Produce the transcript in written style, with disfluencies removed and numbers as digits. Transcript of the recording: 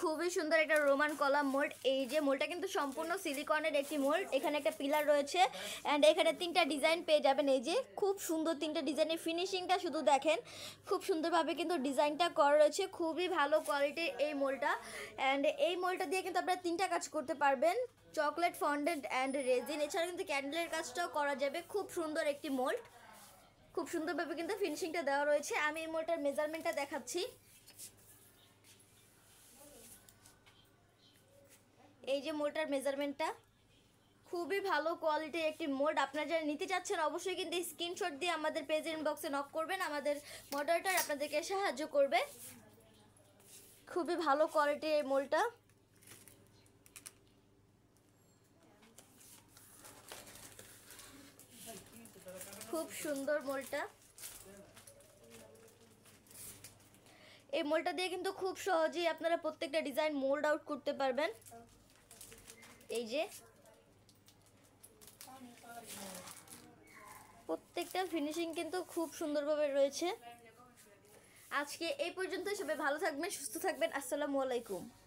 খুবই সুন্দর একটা রোমান কলাম মোল্ড। এই যে মোল্ডটা কিন্তু সম্পূর্ণ সিলিকনের একটি মোল্ড। এখানে একটা পিলার রয়েছে অ্যান্ড এখানে 3টা ডিজাইন পেয়ে যাবেন। এই যে খুব সুন্দর 3টা ডিজাইনের ফিনিশিংটা শুধু দেখেন, খুব সুন্দরভাবে কিন্তু ডিজাইনটা করা রয়েছে। খুবই ভালো কোয়ালিটির এই মোল্ডটা। অ্যান্ড এই মোল্ডটা দিয়ে কিন্তু আপনারা 3টা কাজ করতে পারবেন, চকলেট ফন্ডেন্ট অ্যান্ড রেজিন। এছাড়া কিন্তু ক্যান্ডেলের কাজটাও করা যাবে। খুব সুন্দর একটি মোল্ড, খুব সুন্দরভাবে কিন্তু ফিনিশিংটা দেওয়া রয়েছে। আমি এই মোল্ডটার মেজারমেন্টটা দেখাচ্ছি। এই যে মোল্ডটার মেজারমেন্টটা, খুবই ভালো কোয়ালিটির একটি মোল্ড। আপনারা যারা নিতে চাচ্ছেন অবশ্যই কিন্তু স্ক্রিনশট দিয়ে আমাদের পেজের ইনবক্সে নক করবেন, আমাদের মডারেটর আপনাদেরকে সাহায্য করবে। খুবই ভালো কোয়ালিটির এই মোল্ডটা। খুব সুন্দর মোল্ডটা। এই মোল্ডটা দিয়ে কিন্তু খুব সহজেই আপনারা প্রত্যেকটা ডিজাইন মোল্ড আউট করতে পারবেন। এই যে প্রত্যেকটা ফিনিশিং কিন্তু খুব সুন্দরভাবে রয়েছে। আজকে এই পর্যন্ত, সবাই ভালো থাকবেন, সুস্থ থাকবেন। আসসালামু আলাইকুম।